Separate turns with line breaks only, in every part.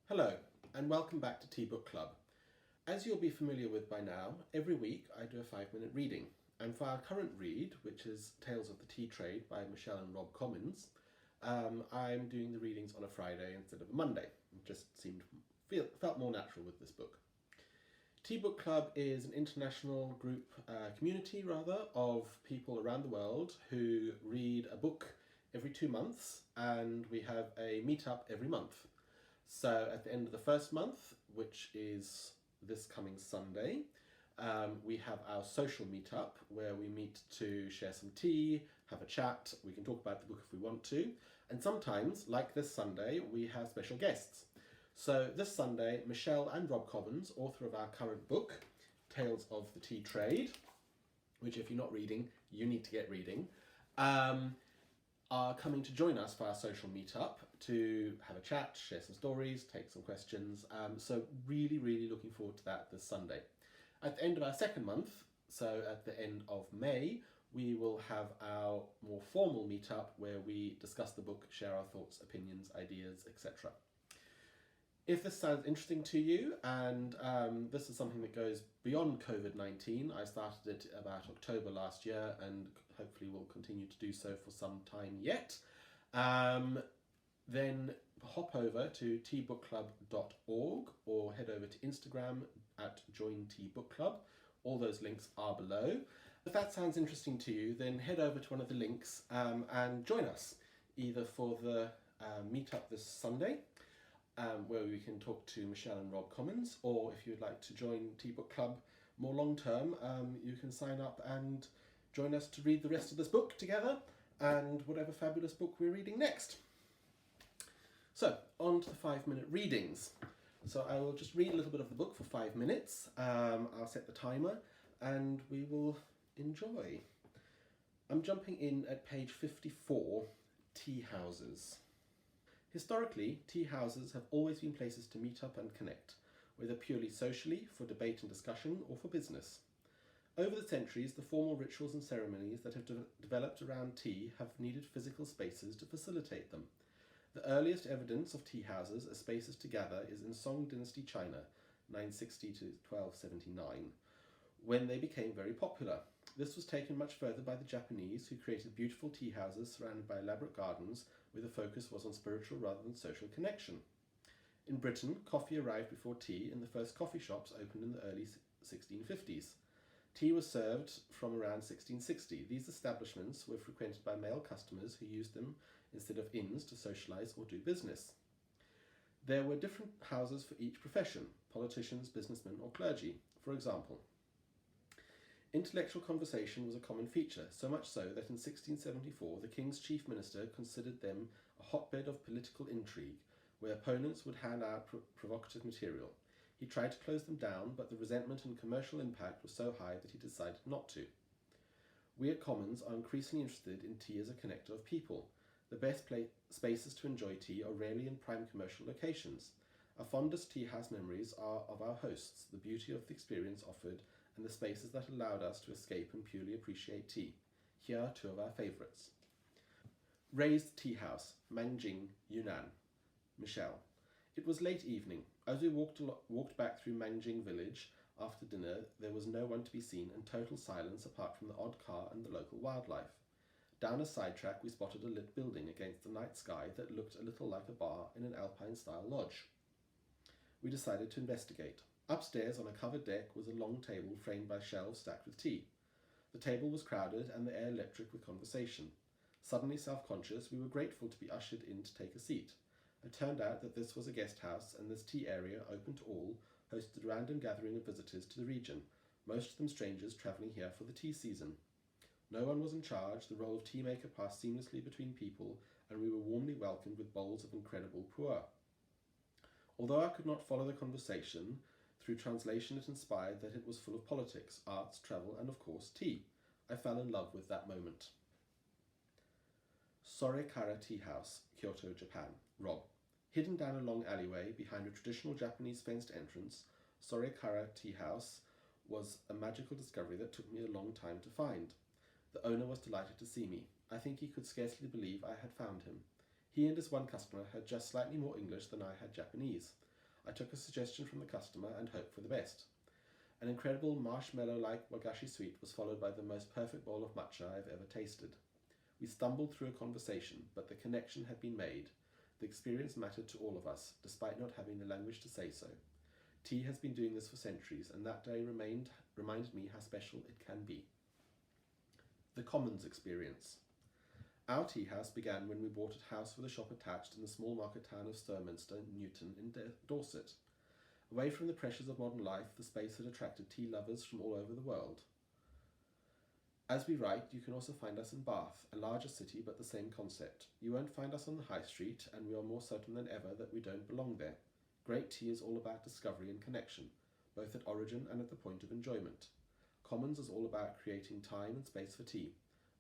Hello, and welcome back to TeaBookClub. As you'll be familiar with by now, every week I do a 5-minute reading. And for our current read, which is Tales of the Tea Trade by Michelle and Rob Comins, I'm doing the readings on a Friday instead of a Monday. It just felt more natural with this book. TeaBookClub is an international community of people around the world who read a book every 2 months, and we have a meetup every month. So at the end of the first month, which is this coming Sunday, we have our social meetup where we meet to share some tea, have a chat, we can talk about the book if we want to, and sometimes, like this Sunday, we have special guests. So this Sunday, Michelle and Rob Comins, author of our current book, Tales of the Tea Trade, which if you're not reading, you need to get reading, are coming to join us for our social meetup to have a chat, share some stories, take some questions. So really looking forward to that this Sunday. At the end of our second month, so at the end of May, we will have our more formal meetup where we discuss the book, share our thoughts, opinions, ideas, etc. If this sounds interesting to you, and this is something that goes beyond COVID-19, I started it about October last year and hopefully will continue to do so for some time yet, then hop over to teabookclub.org or head over to Instagram at jointeabookclub. All those links are below. If that sounds interesting to you, then head over to one of the links and join us, either for the meetup this Sunday, where we can talk to Michelle and Rob Comins, or if you'd like to join TeaBookClub more long term, you can sign up and join us to read the rest of this book together and whatever fabulous book we're reading next. So, on to the 5-minute readings. So I will just read a little bit of the book for 5 minutes. I'll set the timer and we will enjoy. I'm jumping in at page 54, Tea Houses. Historically, tea houses have always been places to meet up and connect, whether purely socially, for debate and discussion, or for business. Over the centuries, the formal rituals and ceremonies that have developed around tea have needed physical spaces to facilitate them. The earliest evidence of tea houses as spaces to gather is in Song Dynasty China, 960 to 1279, when they became very popular. This was taken much further by the Japanese, who created beautiful tea houses surrounded by elaborate gardens where the focus was on spiritual rather than social connection. In Britain, coffee arrived before tea, and the first coffee shops opened in the early 1650s. Tea was served from around 1660. These establishments were frequented by male customers who used them instead of inns to socialise or do business. There were different houses for each profession: politicians, businessmen, or clergy, for example. Intellectual conversation was a common feature, so much so that in 1674 the king's chief minister considered them a hotbed of political intrigue, where opponents would hand out provocative material. He tried to close them down, but the resentment and commercial impact was so high that he decided not to. We at Comins are increasingly interested in tea as a connector of people. The best spaces to enjoy tea are rarely in prime commercial locations. Our fondest tea house memories are of our hosts, the beauty of the experience offered, and the spaces that allowed us to escape and purely appreciate tea. Here are 2 of our favourites. Raised Tea House, Manjing, Yunnan. Michelle. It was late evening. As we walked back through Manjing village after dinner, there was no one to be seen and total silence apart from the odd car and the local wildlife. Down a sidetrack we spotted a lit building against the night sky that looked a little like a bar in an Alpine-style lodge. We decided to investigate. Upstairs on a covered deck was a long table framed by shelves stacked with tea. The table was crowded and the air electric with conversation. Suddenly self-conscious, we were grateful to be ushered in to take a seat. It turned out that this was a guest house, and this tea area, open to all, hosted a random gathering of visitors to the region, most of them strangers travelling here for the tea season. No one was in charge, the role of tea maker passed seamlessly between people, and we were warmly welcomed with bowls of incredible pu'er. Although I could not follow the conversation, through translation it inspired that it was full of politics, arts, travel, and of course tea. I fell in love with that moment. Sorekara Tea House, Kyoto, Japan. Rob. Hidden down a long alleyway behind a traditional Japanese fenced entrance, Sorekara Tea House was a magical discovery that took me a long time to find. The owner was delighted to see me. I think he could scarcely believe I had found him. He and his one customer had just slightly more English than I had Japanese. I took a suggestion from the customer and hoped for the best. An incredible marshmallow-like wagashi sweet was followed by the most perfect bowl of matcha I've ever tasted. We stumbled through a conversation, but the connection had been made. The experience mattered to all of us, despite not having the language to say so. Tea has been doing this for centuries, and that day reminded me how special it can be. The Comins experience. Our tea house began when we bought a house with a shop attached in the small market town of Sturminster, Newton in Dorset. Away from the pressures of modern life, the space had attracted tea lovers from all over the world. As we write, you can also find us in Bath, a larger city but the same concept. You won't find us on the high street, and we are more certain than ever that we don't belong there. Great tea is all about discovery and connection, both at origin and at the point of enjoyment. Comins is all about creating time and space for tea,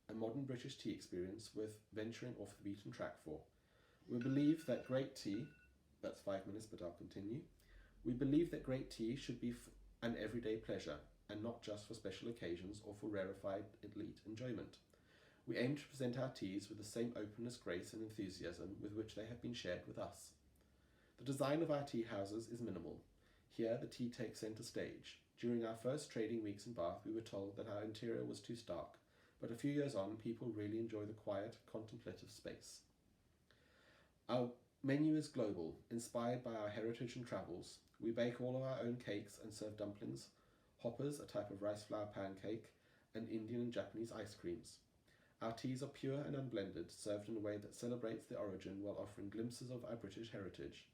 a modern British tea experience worth venturing off the beaten track for. We believe that great tea, that's 5 minutes but I'll continue. We believe that great tea should be an everyday pleasure, and not just for special occasions or for rarefied elite enjoyment. We aim to present our teas with the same openness, grace and enthusiasm with which they have been shared with us. The design of our tea houses is minimal. Here the tea takes centre stage. During our first trading weeks in Bath, we were told that our interior was too stark, but a few years on, people really enjoy the quiet, contemplative space. Our menu is global, inspired by our heritage and travels. We bake all of our own cakes and serve dumplings, hoppers, a type of rice flour pancake, and Indian and Japanese ice creams. Our teas are pure and unblended, served in a way that celebrates their origin while offering glimpses of our British heritage.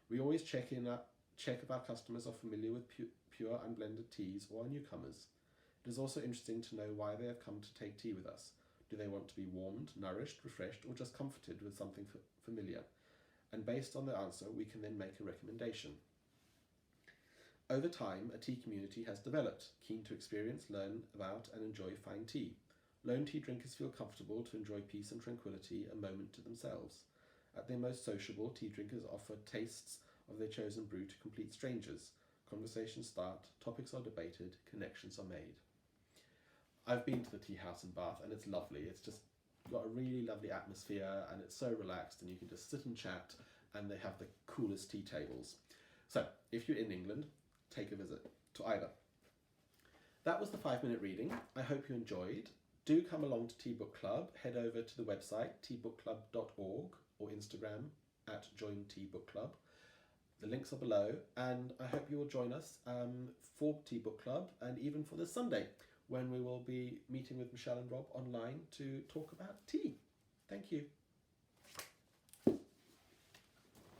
We always check if our customers are familiar with pure unblended teas or are newcomers. It is also interesting to know why they have come to take tea with us. Do they want to be warmed, nourished, refreshed, or just comforted with something familiar? And based on the answer, we can then make a recommendation. Over time, a tea community has developed, keen to experience, learn about, and enjoy fine tea. Lone tea drinkers feel comfortable to enjoy peace and tranquility, a moment to themselves. At their most sociable, tea drinkers offer tastes of their chosen brew to complete strangers. Conversations start, topics are debated, connections are made. I've been to the tea house in Bath and it's lovely. It's just got a really lovely atmosphere and it's so relaxed, and you can just sit and chat, and they have the coolest tea tables. So if you're in England, take a visit to either. That was the 5-minute reading. I hope you enjoyed. Do come along to Tea Book Club. Head over to the website TeaBookClub.org or Instagram at Join Tea Book Club. The links are below, and I hope you will join us for Tea Book Club, and even for this Sunday, when we will be meeting with Michelle and Rob online to talk about tea. Thank you.